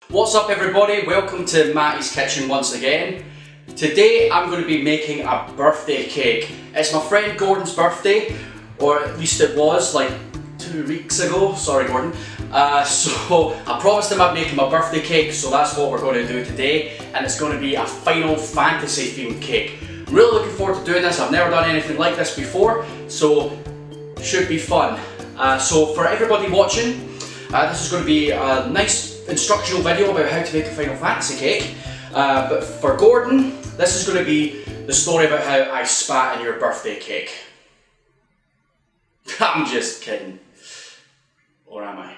What's up everybody, welcome to Matty's kitchen once again. Today I'm going to be making a birthday cake. It's my friend Gordon's birthday, or at least it was like 2 weeks ago, sorry Gordon. So I promised him I'd make him a birthday cake, so that's what we're going to do today, and it's going to be a Final Fantasy themed cake. I'm really looking forward to doing this. I've never done anything like this before, so should be fun. So for everybody watching, this is going to be a nice instructional video about how to make a Final Fantasy cake. But for Gordon, this is going to be the story about how I spat in your birthday cake. I'm just kidding. Or am I?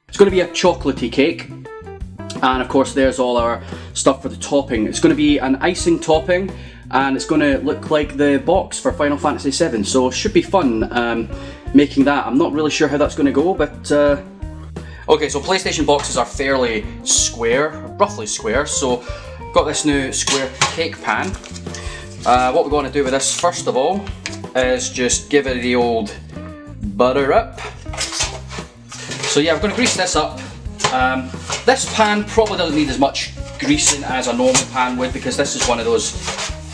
It's going to be a chocolatey cake. And of course there's all our stuff for the topping. It's going to be an icing topping, and it's going to look like the box for Final Fantasy VII, so it should be fun making that. I'm not really sure how that's going to go, but okay, so PlayStation boxes are fairly square, roughly square, so got this new square cake pan. What we're going to do with this first of all is just give it the old butter up. So yeah, we're going to grease this up. This pan probably doesn't need as much greasing as a normal pan would, because this is one of those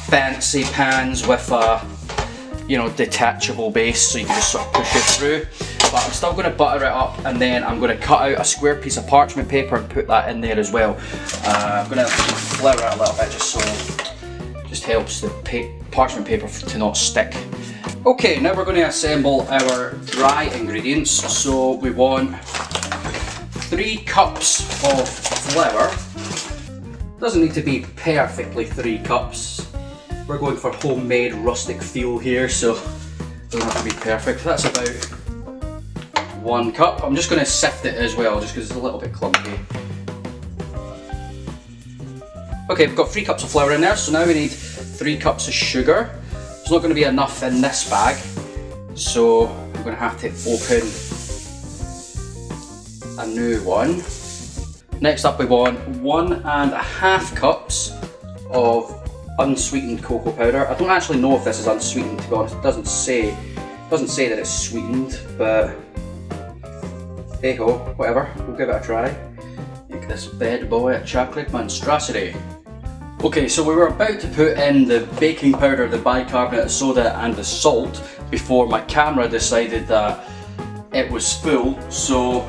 fancy pans with a, you know, detachable base, so you can just sort of push it through. But I'm still going to butter it up, and then I'm going to cut out a square piece of parchment paper and put that in there as well. I'm going to flour it a little bit just so it just helps the parchment paper to not stick. Okay, now we're going to assemble our dry ingredients. So we want 3 cups of flour. Doesn't need to be perfectly 3 cups. We're going for homemade rustic feel here, so it doesn't have to be perfect. That's about 1 cup. I'm just going to sift it as well, just because it's a little bit clumpy. Okay, we've got 3 cups of flour in there, so now we need 3 cups of sugar. There's not going to be enough in this bag, so I'm going to have to open a new one. Next up we want 1.5 cups of unsweetened cocoa powder. I don't actually know if this is unsweetened, to be honest. It doesn't say that it's sweetened, but hey ho, whatever, we'll give it a try. Make this bad boy a chocolate monstrosity. Okay, so we were about to put in the baking powder, the bicarbonate of soda and the salt before my camera decided that it was full. So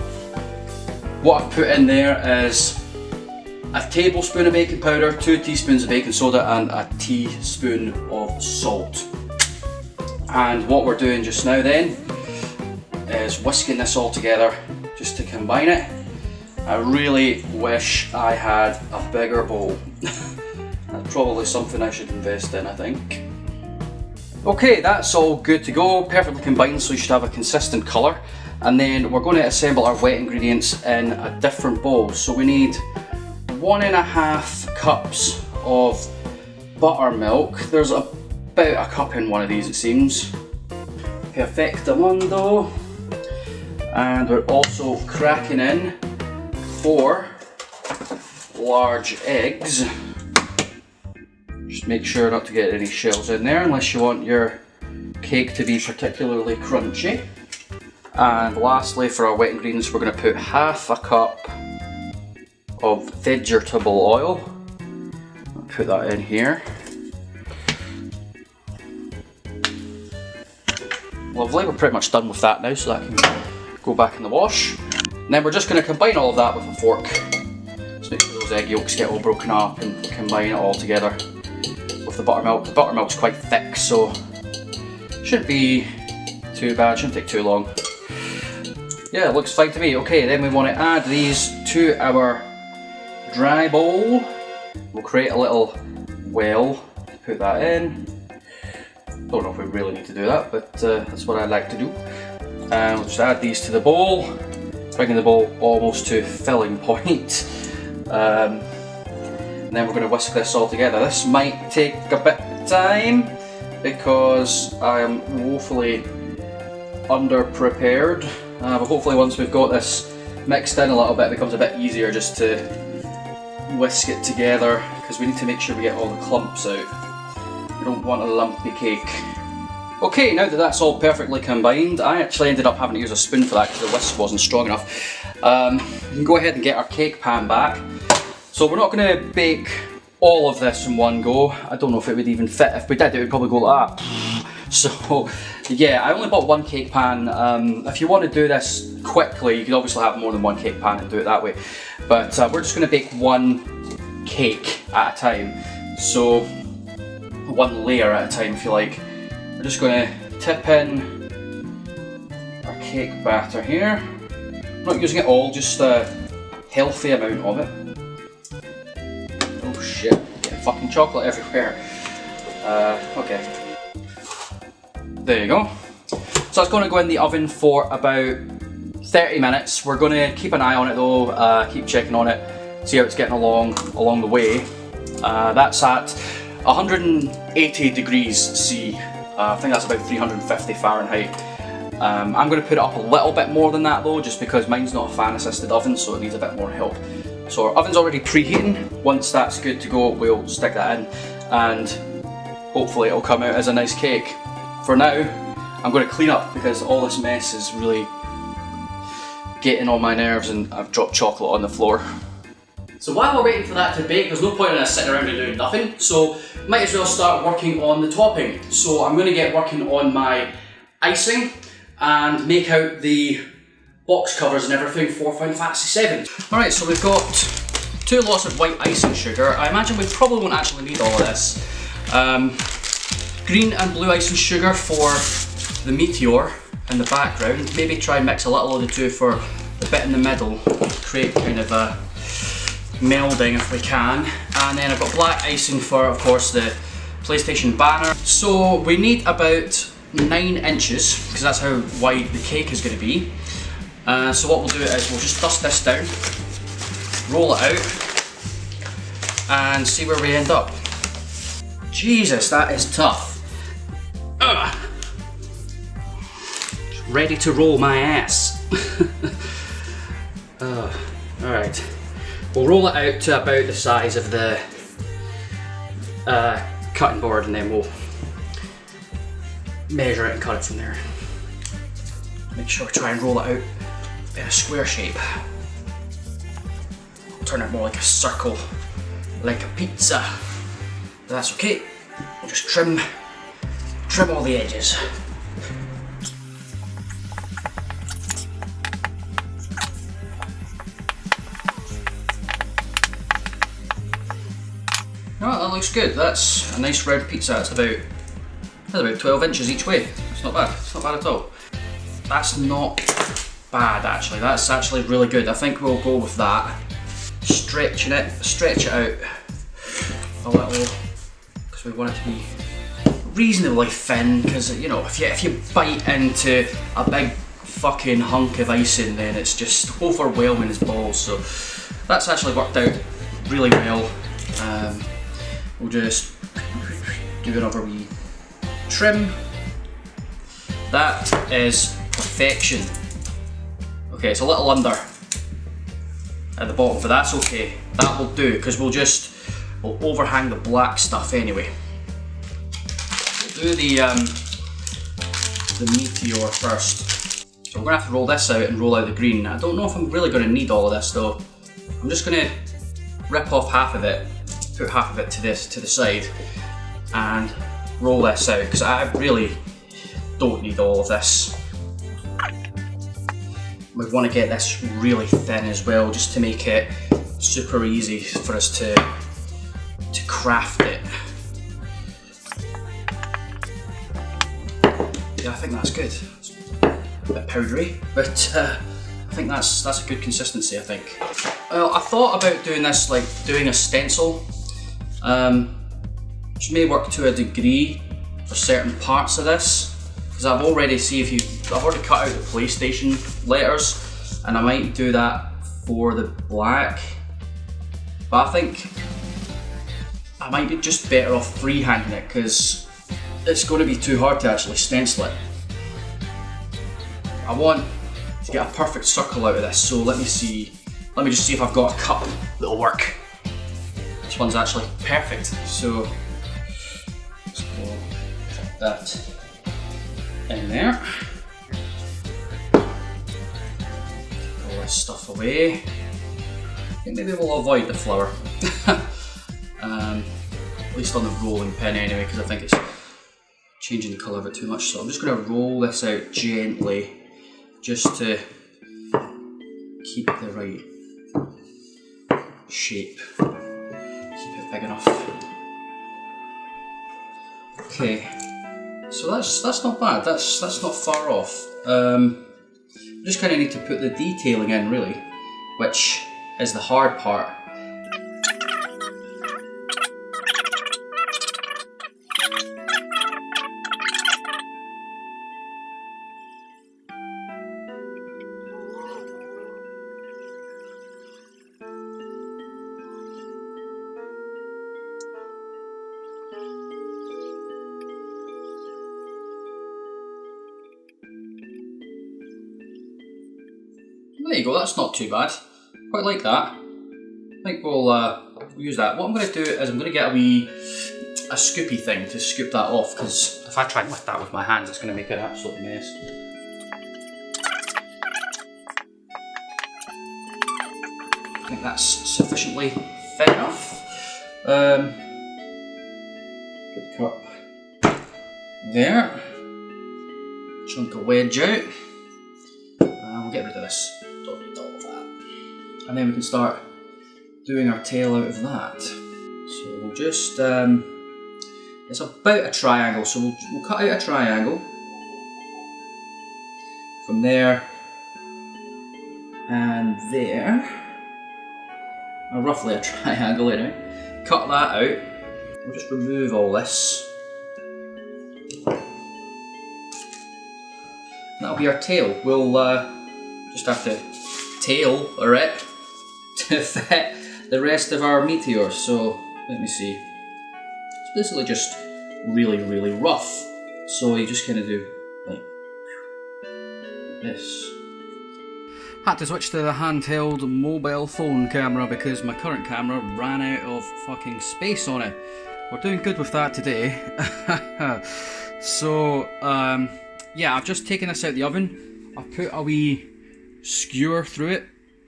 what I've put in there is a tablespoon of baking powder, 2 teaspoons of baking soda and a teaspoon of salt. And what we're doing just now then is whisking this all together just to combine it. I really wish I had a bigger bowl. That's probably something I should invest in, I think. Okay, that's all good to go, perfectly combined, so you should have a consistent colour. And then we're going to assemble our wet ingredients in a different bowl. So we need 1.5 cups of buttermilk. There's about a cup in one of these, it seems. Perfectamundo. And we're also cracking in 4 large eggs. Just make sure not to get any shells in there unless you want your cake to be particularly crunchy. And lastly, for our wet ingredients, we're going to put 1/2 cup of vegetable oil. I'll put that in here. Lovely, we're pretty much done with that now, so that can go back in the wash. And then we're just going to combine all of that with a fork. Just make sure those egg yolks get all broken up and combine it all together with the buttermilk. The buttermilk's quite thick, so shouldn't be too bad, shouldn't take too long. Yeah, it looks fine to me. Okay, then we want to add these to our dry bowl. We'll create a little well to put that in. Don't know if we really need to do that, but that's what I like to do. And we'll just add these to the bowl, bringing the bowl almost to filling point. And then we're going to whisk this all together. This might take a bit of time because I am woefully under-prepared. But hopefully once we've got this mixed in a little bit, it becomes a bit easier just to whisk it together, because we need to make sure we get all the clumps out. We don't want a lumpy cake. Okay, now that that's all perfectly combined, I actually ended up having to use a spoon for that because the whisk wasn't strong enough. We can go ahead and get our cake pan back. So we're not going to bake all of this in one go. I don't know if it would even fit. If we did, it would probably go like that. So yeah, I only bought one cake pan. If you want to do this quickly, you can obviously have more than one cake pan and do it that way. But we're just going to bake one cake at a time. So one layer at a time, if you like. We're just going to tip in our cake batter here. I'm not using it all, just a healthy amount of it. Oh shit, getting fucking chocolate everywhere. Okay. There you go. So it's going to go in the oven for about 30 minutes. We're going to keep an eye on it though, keep checking on it, see how it's getting along the way. That's at 180 degrees C. I think that's about 350 Fahrenheit. I'm going to put it up a little bit more than that though, just because mine's not a fan assisted oven, so it needs a bit more help. So our oven's already preheating. Once that's good to go, we'll stick that in and hopefully it'll come out as a nice cake. For now, I'm going to clean up because all this mess is really getting on my nerves and I've dropped chocolate on the floor. So while we're waiting for that to bake, there's no point in us sitting around and doing nothing, so might as well start working on the topping. So I'm going to get working on my icing and make out the box covers and everything for Final Fantasy VII. Alright, so we've got 2 lots of white icing sugar. I imagine we probably won't actually need all of this. Green and blue icing sugar for the meteor in the background. Maybe try and mix a little of the two for the bit in the middle. Create kind of a melding if we can. And then I've got black icing for, of course, the PlayStation banner. So we need about 9 inches, because that's how wide the cake is going to be. So what we'll do is we'll just dust this down, roll it out, and see where we end up. Jesus, that is tough. Ugh. Ready to roll my ass. Alright, we'll roll it out to about the size of the cutting board and then we'll measure it and cut it from there. Make sure we try and roll it out in a square shape. Turn it more like a circle, like a pizza. But that's okay, we'll just trim all the edges. Oh, that looks good. That's a nice round pizza. That's about 12 inches each way. It's not bad. It's not bad at all. That's not bad actually. That's actually really good. I think we'll go with that. Stretch it out a little because we want it to be reasonably thin. Because you know, if you bite into a big fucking hunk of icing, then it's just overwhelming as balls. So that's actually worked out really well. We'll just do another wee trim. That is perfection. Okay, it's a little under at the bottom, but that's okay. That will do, because we'll overhang the black stuff anyway. We'll do the meteor first. So we're gonna have to roll this out and roll out the green. I don't know if I'm really gonna need all of this though. I'm just gonna rip off half of it, put half of it to the side, and roll this out, because I really don't need all of this. We want to get this really thin as well, just to make it super easy for us to craft it. Yeah, I think that's good. It's a bit powdery, but I think that's a good consistency, I think. Well, I thought about doing this like doing a stencil, which may work to a degree for certain parts of this. Because I've already cut out the PlayStation letters, and I might do that for the black. But I think I might be just better off freehanding it, because it's going to be too hard to actually stencil it. I want to get a perfect circle out of this, so let me just see if I've got a cup that'll work. This one's actually perfect, so let's go put that in there. Go this stuff away. I think maybe we'll avoid the flower. At least on the rolling pin anyway, because I think it's changing the colour of it too much. So I'm just going to roll this out gently, just to keep the right shape. Keep it big enough. Okay, so that's not bad. That's not far off. Just kind of need to put the detailing in, really, which is the hard part. There you go, that's not too bad. Quite like that. I think we'll use that. What I'm going to do is I'm going to get a scoopy thing to scoop that off, because if I try and lift that with my hands, it's going to make an absolute mess. I think that's sufficiently thin enough. Good cut there. Chunk a wedge out. We'll get rid of this. Don't need all of that. And then we can start doing our tail out of that. So we'll just, it's about a triangle, so we'll cut out a triangle. From there and there. Roughly a triangle anyway. Cut that out. We'll just remove all this. That'll be our tail. We'll just have to tailor it to fit the rest of our meteor. So let me see. It's basically just really, really rough. So you just kind of do like this. Had to switch to the handheld mobile phone camera because my current camera ran out of fucking space on it. We're doing good with that today. So yeah, I've just taken this out of the oven. I've put a wee skewer through it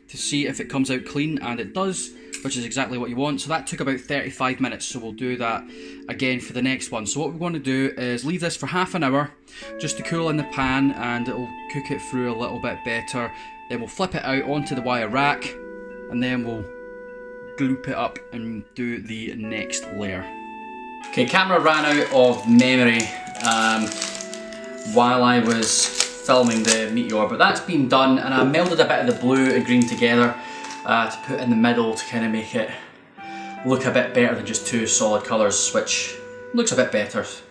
to see if it comes out clean, and it does, which is exactly what you want. So that took about 35 minutes, so we'll do that again for the next one. So what we want to do is leave this for half an hour just to cool in the pan, and it'll cook it through a little bit better. Then we'll flip it out onto the wire rack, and then we'll gloop it up and do the next layer. Okay, camera ran out of memory while I was filming the meteor, but that's been done, and I melded a bit of the blue and green together to put in the middle to kind of make it look a bit better than just two solid colours, which looks a bit better, so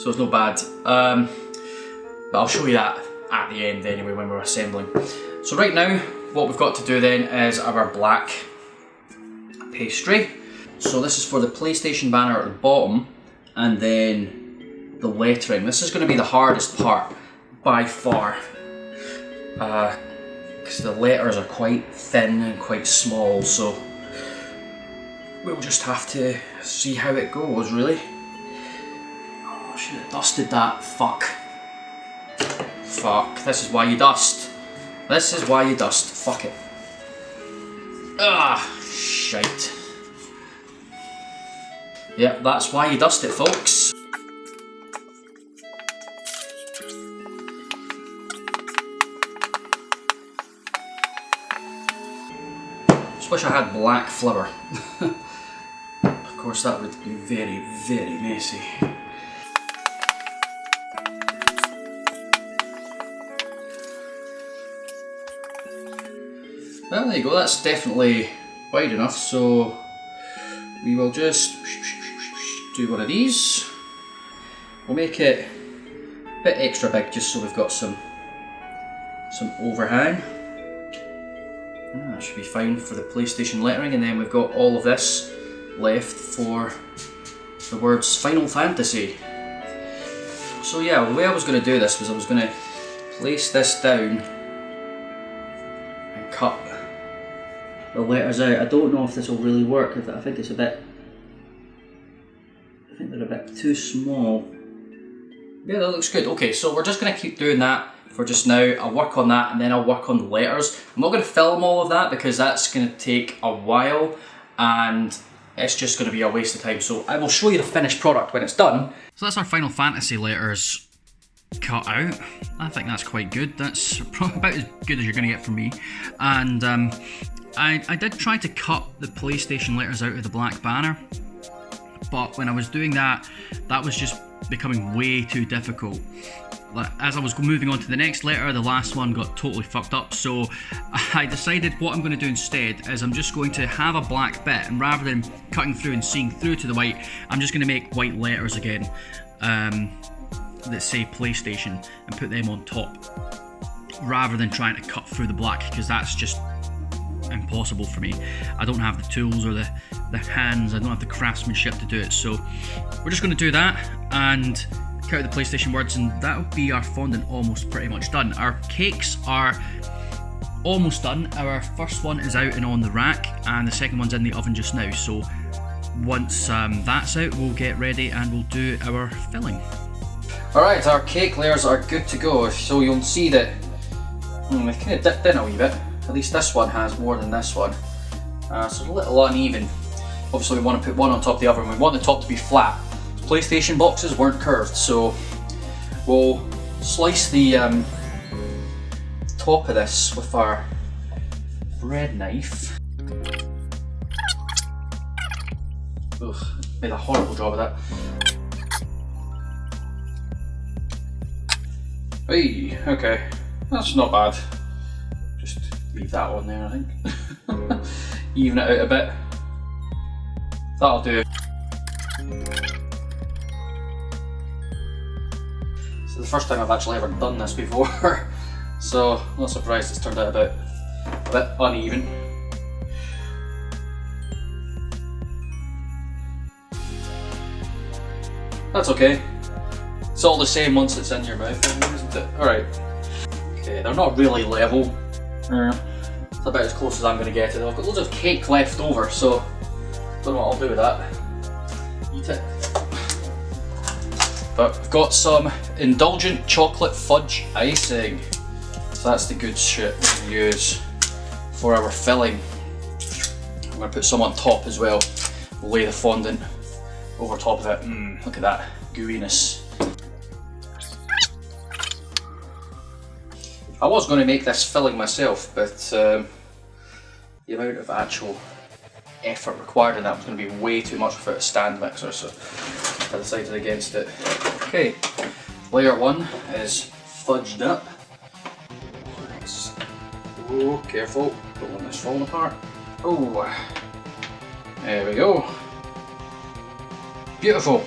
it's no bad. But I'll show you that at the end anyway when we're assembling. So right now what we've got to do then is our black pastry. So this is for the PlayStation banner at the bottom, and then the lettering. This is going to be the hardest part by far, because the letters are quite thin and quite small, so we'll just have to see how it goes, really. Oh, I should have dusted that. Fuck. This is why you dust. This is why you dust. Fuck it. Ah, shite. Yep, that's why you dust it, folks. Just wish I had black flour. Of course, that would be very, very messy. Well, there you go, that's definitely wide enough, so we will just do one of these. We'll make it a bit extra big just so we've got some overhang. That should be fine for the PlayStation lettering, and then we've got all of this left for the words Final Fantasy. So yeah, the way I was going to do this was I was going to place this down and cut the letters out. I don't know if this will really work. I think it's a bit, they're a bit too small. Yeah, that looks good. Okay, so we're just going to keep doing that for just now. I'll work on that and then I'll work on the letters. I'm not going to film all of that because that's going to take a while and it's just going to be a waste of time. So I will show you the finished product when it's done. So that's our Final Fantasy letters cut out. I think that's quite good. That's probably about as good as you're going to get from me. And I did try to cut the PlayStation letters out of the black banner, but when I was doing that, that was just becoming way too difficult. As I was moving on to the next letter, the last one got totally fucked up, so I decided what I'm going to do instead is I'm just going to have a black bit, and rather than cutting through and seeing through to the white, I'm just going to make white letters again that say PlayStation and put them on top, rather than trying to cut through the black, because that's just impossible for me. I don't have the tools or the hands, I don't have the craftsmanship to do it, so we're just going to do that and cut out the PlayStation words, and that'll be our fondant almost pretty much done. Our cakes are almost done. Our first one is out and on the rack, and the second one's in the oven just now, so once that's out, we'll get ready and we'll do our filling. Alright, our cake layers are good to go, so you'll see that they've kind of dipped in a wee bit. At least this one has more than this one, so it's a little uneven. Obviously we want to put one on top of the other, and we want the top to be flat. PlayStation boxes weren't curved, so we'll slice the top of this with our bread knife. Ugh, made a horrible job of that. Hey, okay, that's not bad. Just leave that on there, I think. Even it out a bit. That'll do. This is the first time I've actually ever done this before, so I'm not surprised it's turned out a bit uneven. That's okay. It's all the same once it's in your mouth, isn't it? Alright. Okay, they're not really level. It's about as close as I'm going to get it. I've got loads of cake left over, so don't know what I'll do with that. Eat it. But I've got some indulgent chocolate fudge icing. So that's the good shit we use for our filling. I'm going to put some on top as well. We'll lay the fondant over top of it. Look at that gooiness. I was going to make this filling myself, but the amount of actual effort required in that was going to be way too much without a stand mixer, so I decided against it. Okay, layer one is fudged up. Oh, careful, don't want this falling apart. Oh, there we go. Beautiful.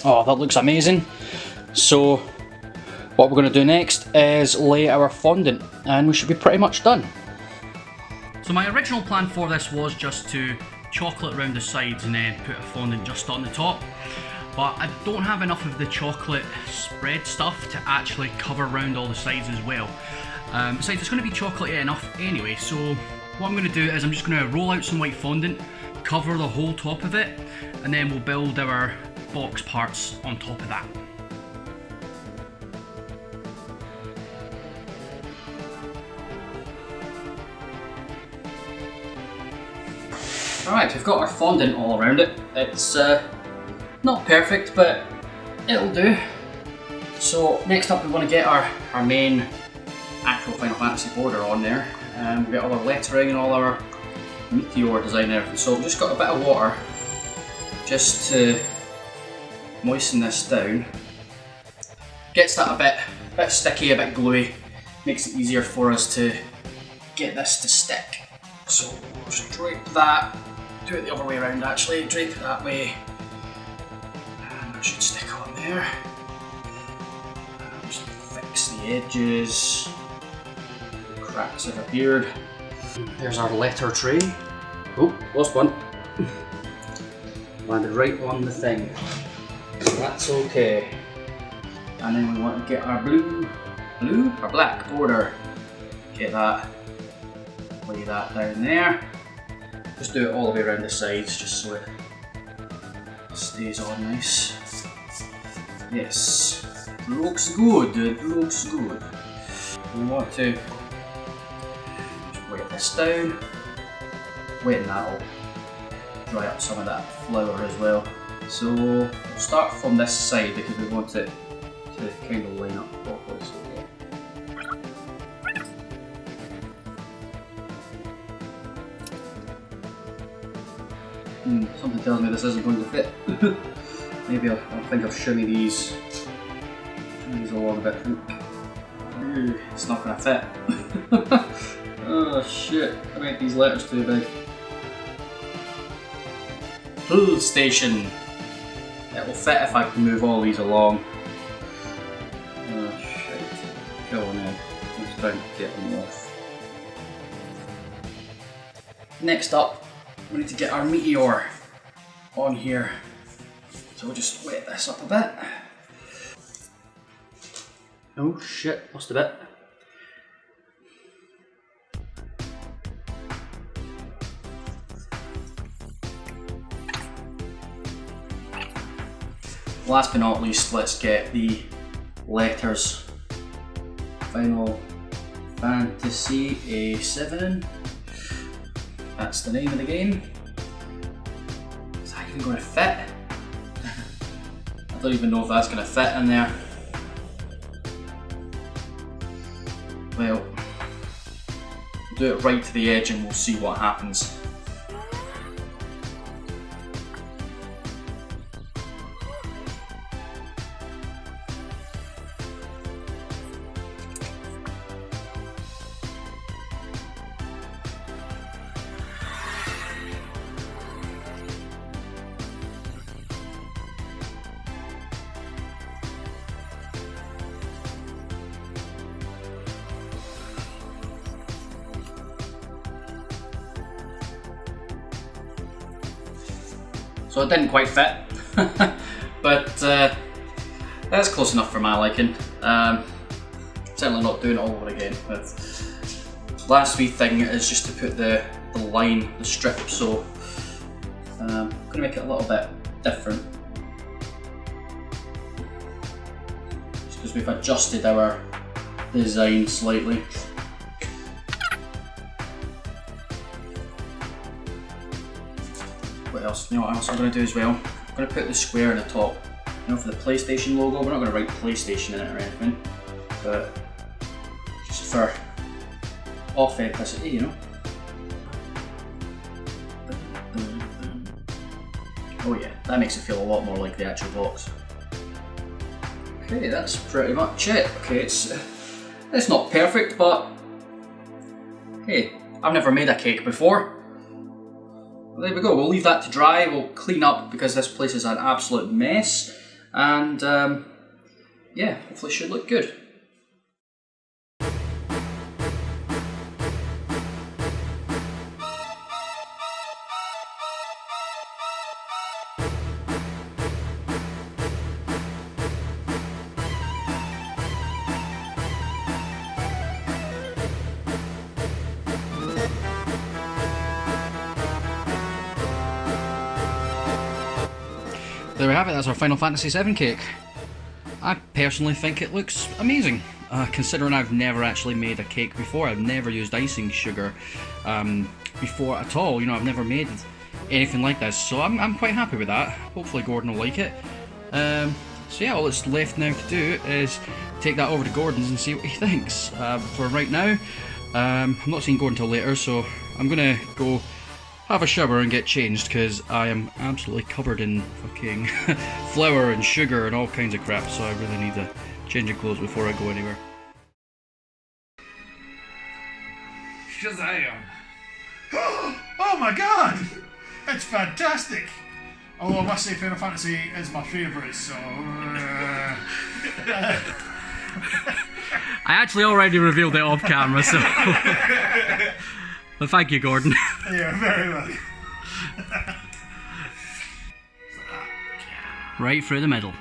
Oh, that looks amazing. So what we're going to do next is lay our fondant, and we should be pretty much done. So my original plan for this was just to chocolate around the sides and then put a fondant just on the top, but I don't have enough of the chocolate spread stuff to actually cover around all the sides as well. Besides, it's going to be chocolatey enough anyway, so what I'm going to do is I'm just going to roll out some white fondant, cover the whole top of it, and then we'll build our box parts on top of that. Alright, we've got our fondant all around it. It's not perfect, but it'll do. So next up we want to get our main actual Final Fantasy border on there. We've got all our lettering and all our meteor design and everything. So we've just got a bit of water just to moisten this down. Gets that a bit sticky, a bit gluey. Makes it easier for us to get this to stick. So just drape that. Do it the other way around actually. Drape it that way. And that should stick on there. Just fix the edges. The cracks have appeared. There's our letter tray. Oh, lost one. Landed right on the thing. That's okay. And then we want to get our our black border. Get that, lay that down there. Just do it all the way around the sides just so it stays on nice. Yes, looks good, it looks good. We want to just wet this down. Wetting that will dry up some of that flour as well. So we'll start from this side because we want it to kind of line up properly. So something tells me this isn't going to fit. Maybe I'll think I'll shimmy these along a bit. Ooh, it's not going to fit. Oh shit, I made these letters too big. Pull station. It will fit if I can move all these along. Oh shit. Go on in. Let's try and get them off. Next up, we need to get our meteor on here. So we'll just wet this up a bit. Oh shit, lost a bit. Last but not least, let's get the letters. Final Fantasy VII. That's the name of the game. Is that even going to fit? I don't even know if that's going to fit in there. Well, we'll do it right to the edge and we'll see what happens. So it didn't quite fit, but that's close enough for my liking. Certainly not doing it all over again. But last wee thing is just to put the line, the strip, so I'm going to make it a little bit different. Just because we've adjusted our design slightly. What else? You know what else I'm going to do as well? I'm going to put the square in the top. You know, for the PlayStation logo, we're not going to write PlayStation in it or anything, but just for authenticity, you know. Oh yeah, that makes it feel a lot more like the actual box. Okay, that's pretty much it. Okay, it's not perfect, but hey, I've never made a cake before. Well, there we go, we'll leave that to dry, we'll clean up because this place is an absolute mess, and yeah, hopefully it should look good. There we have it, that's our Final Fantasy VII cake. I personally think it looks amazing. Considering I've never actually made a cake before, I've never used icing sugar before at all. You know, I've never made anything like this, so I'm quite happy with that. Hopefully Gordon will like it. So yeah, all that's left now to do is take that over to Gordon's and see what he thinks. For right now, I'm not seeing Gordon until later, so I'm gonna go have a shower and get changed because I am absolutely covered in fucking flour and sugar and all kinds of crap, so I really need to change of clothes before I go anywhere. Shazam! Oh my god! It's fantastic! Although I must say Final Fantasy is my favourite, so... I actually already revealed it off camera, so... But thank you, Gordon. Yeah, very well. Right through the middle.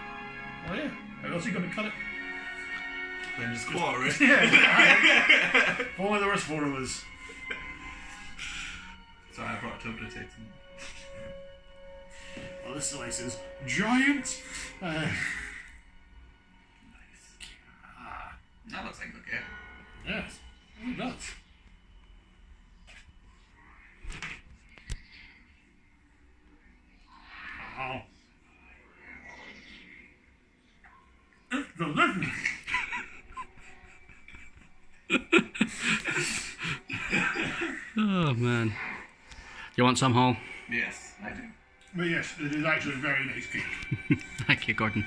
Oh yeah, how else are you going to cut it? then just quarter it. Yeah. If only there was 4 of us. So I brought it up to take some. Well, this slice is giant. Nice. That looks like okay. Yes, it does. Oh. It's delicious. Oh man. You want some, Hall? Yes, I do. But yes, it is actually a very nice cake. Thank you, Gordon.